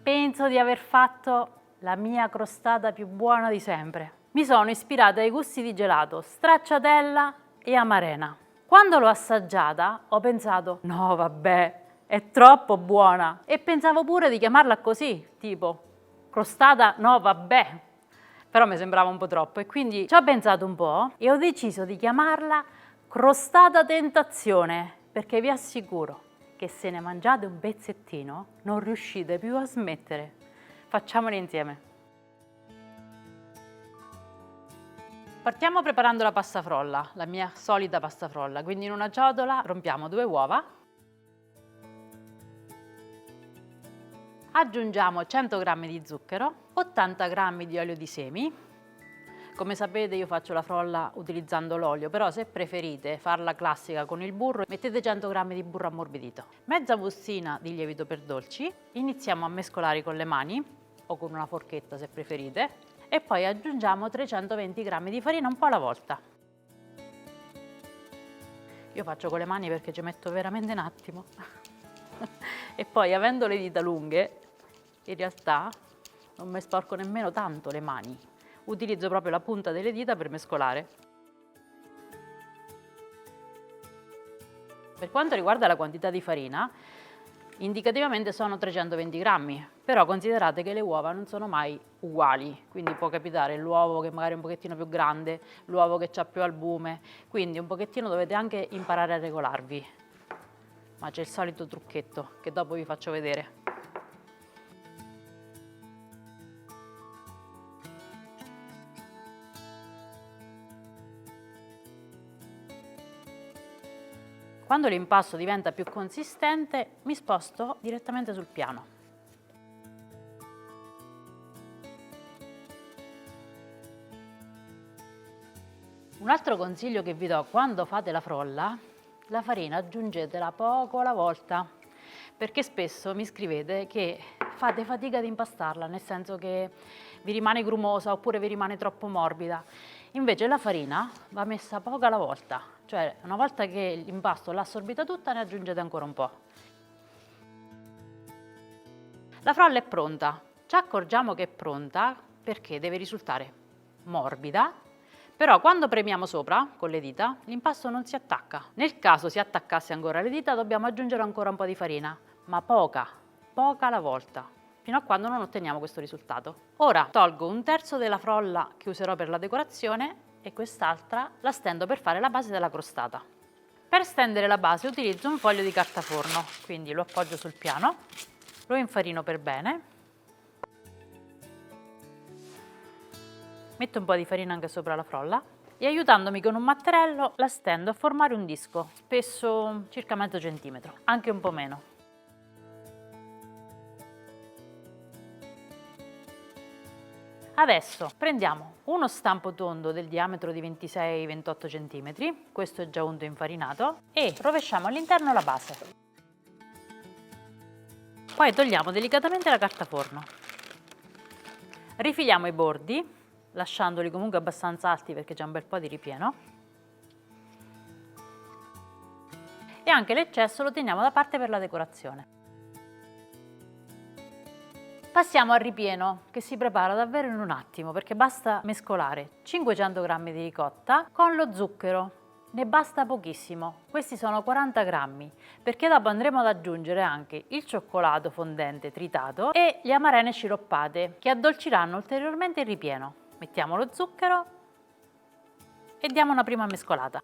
penso di aver fatto la mia crostata più buona di sempre. Mi sono ispirata ai gusti di gelato, stracciatella e amarena. Quando l'ho assaggiata ho pensato, no vabbè, è troppo buona, e pensavo pure di chiamarla così, tipo crostata no vabbè, però mi sembrava un po' troppo e quindi ci ho pensato un po' e ho deciso di chiamarla crostata tentazione, perché vi assicuro che se ne mangiate un pezzettino non riuscite più a smettere. Facciamolo insieme. Partiamo preparando la pasta frolla, la mia solita pasta frolla, quindi in una ciotola rompiamo 2 uova, aggiungiamo 100 g di zucchero, 80 g di olio di semi. Come sapete io faccio la frolla utilizzando l'olio, però se preferite farla classica con il burro mettete 100 g di burro ammorbidito. Mezza bustina di lievito per dolci, iniziamo a mescolare con le mani o con una forchetta se preferite e poi aggiungiamo 320 g di farina un po' alla volta. Io faccio con le mani perché ci metto veramente un attimo e poi avendo le dita lunghe in realtà non mi sporco nemmeno tanto le mani. Utilizzo proprio la punta delle dita per mescolare. Per quanto riguarda la quantità di farina, indicativamente sono 320 grammi, però considerate che le uova non sono mai uguali, quindi può capitare l'uovo che magari è un pochettino più grande, l'uovo che ha più albume, quindi un pochettino dovete anche imparare a regolarvi. Ma c'è il solito trucchetto che dopo vi faccio vedere. Quando l'impasto diventa più consistente, mi sposto direttamente sul piano. Un altro consiglio che vi do quando fate la frolla, la farina aggiungetela poco alla volta, perché spesso mi scrivete che fate fatica ad impastarla, nel senso che vi rimane grumosa oppure vi rimane troppo morbida. Invece la farina va messa poco alla volta, cioè una volta che l'impasto l'ha assorbita tutta ne aggiungete ancora un po'. La frolla è pronta, ci accorgiamo che è pronta perché deve risultare morbida, però quando premiamo sopra con le dita l'impasto non si attacca. Nel caso si attaccasse ancora le dita dobbiamo aggiungere ancora un po' di farina, ma poca alla volta, fino a quando non otteniamo questo risultato. Ora tolgo 1/3 della frolla che userò per la decorazione e quest'altra la stendo per fare la base della crostata. Per stendere la base utilizzo un foglio di carta forno, quindi lo appoggio sul piano, lo infarino per bene, metto un po' di farina anche sopra la frolla e aiutandomi con un mattarello la stendo a formare un disco, spesso circa mezzo centimetro, anche un po' meno. Adesso prendiamo uno stampo tondo del diametro di 26-28 cm, questo è già unto e infarinato, e rovesciamo all'interno la base. Poi togliamo delicatamente la carta forno. Rifiliamo i bordi, lasciandoli comunque abbastanza alti perché c'è un bel po' di ripieno. E anche l'eccesso lo teniamo da parte per la decorazione. Passiamo al ripieno, che si prepara davvero in un attimo perché basta mescolare 500 g di ricotta con lo zucchero. Ne basta pochissimo, questi sono 40 grammi, perché dopo andremo ad aggiungere anche il cioccolato fondente tritato e le amarene sciroppate che addolciranno ulteriormente il ripieno. Mettiamo lo zucchero e diamo una prima mescolata.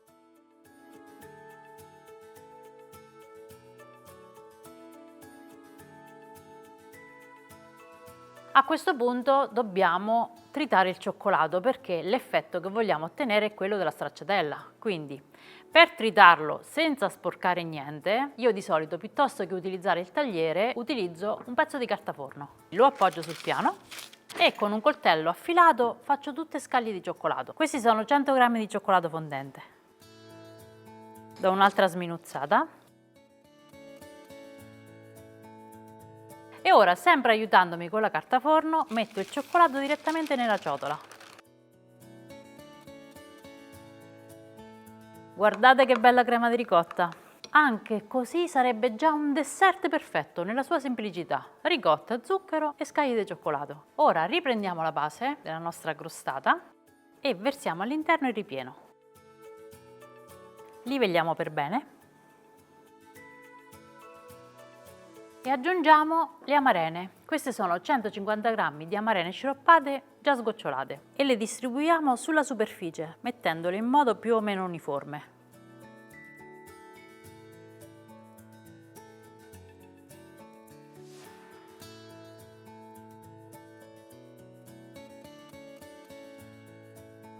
A questo punto dobbiamo tritare il cioccolato perché l'effetto che vogliamo ottenere è quello della stracciatella. Quindi per tritarlo senza sporcare niente, io di solito piuttosto che utilizzare il tagliere utilizzo un pezzo di carta forno. Lo appoggio sul piano e con un coltello affilato faccio tutte scaglie di cioccolato. Questi sono 100 g di cioccolato fondente. Do un'altra sminuzzata. E ora, sempre aiutandomi con la carta forno, metto il cioccolato direttamente nella ciotola. Guardate che bella crema di ricotta! Anche così sarebbe già un dessert perfetto nella sua semplicità. Ricotta, zucchero e scaglie di cioccolato. Ora riprendiamo la base della nostra crostata e versiamo all'interno il ripieno. Livelliamo per bene e aggiungiamo le amarene. Queste sono 150 g di amarene sciroppate già sgocciolate e le distribuiamo sulla superficie mettendole in modo più o meno uniforme.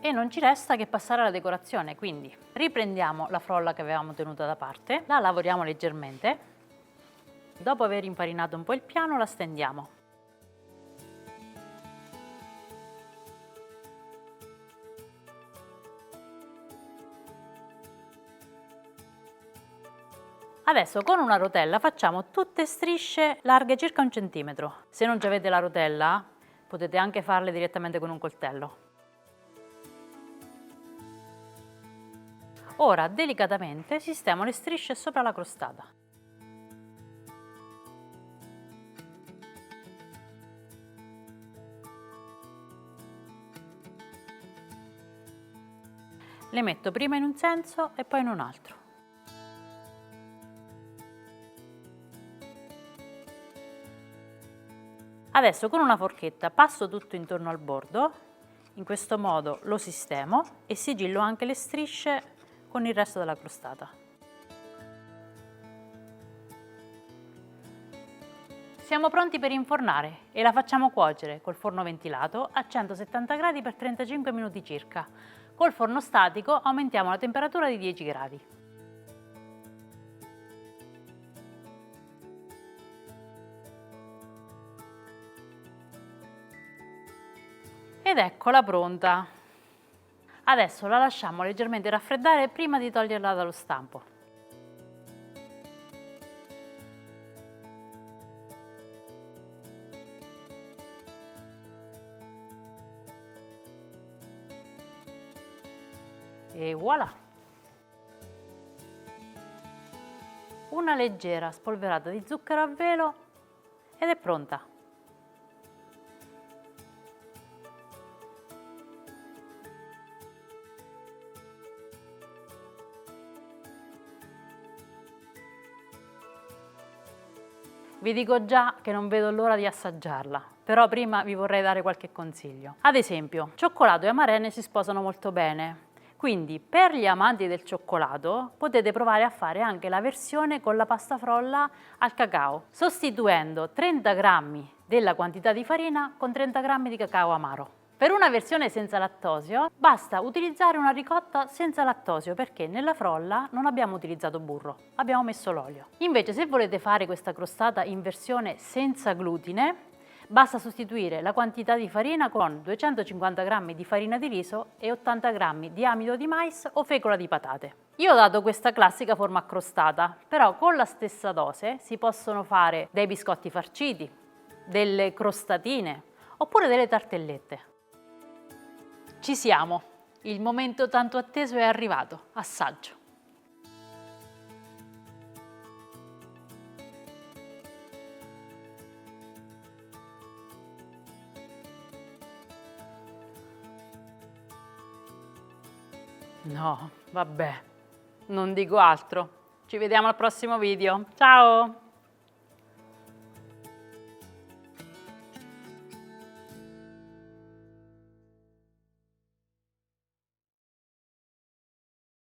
E non ci resta che passare alla decorazione, quindi riprendiamo la frolla che avevamo tenuta da parte, la lavoriamo leggermente, dopo aver infarinato un po' il piano la stendiamo. Adesso con una rotella facciamo tutte strisce larghe circa 1 centimetro. Se non avete la rotella potete anche farle direttamente con un coltello. Ora delicatamente sistemo le strisce sopra la crostata. Le metto prima in un senso e poi in un altro. Adesso con una forchetta passo tutto intorno al bordo, in questo modo lo sistemo e sigillo anche le strisce con il resto della crostata. Siamo pronti per infornare e la facciamo cuocere col forno ventilato a 170 gradi per 35 minuti circa. Col forno statico aumentiamo la temperatura di 10 gradi. Ed eccola pronta! Adesso la lasciamo leggermente raffreddare prima di toglierla dallo stampo. E voilà! Una leggera spolverata di zucchero a velo ed è pronta! Vi dico già che non vedo l'ora di assaggiarla, però prima vi vorrei dare qualche consiglio. Ad esempio, cioccolato e amarene si sposano molto bene, quindi per gli amanti del cioccolato potete provare a fare anche la versione con la pasta frolla al cacao, sostituendo 30 g della quantità di farina con 30 g di cacao amaro. Per una versione senza lattosio basta utilizzare una ricotta senza lattosio perché nella frolla non abbiamo utilizzato burro, abbiamo messo l'olio. Invece se volete fare questa crostata in versione senza glutine basta sostituire la quantità di farina con 250 g di farina di riso e 80 g di amido di mais o fecola di patate. Io ho dato questa classica forma a crostata, però con la stessa dose si possono fare dei biscotti farciti, delle crostatine oppure delle tartellette. Ci siamo, il momento tanto atteso è arrivato, assaggio. No, vabbè, non dico altro. Ci vediamo al prossimo video. Ciao!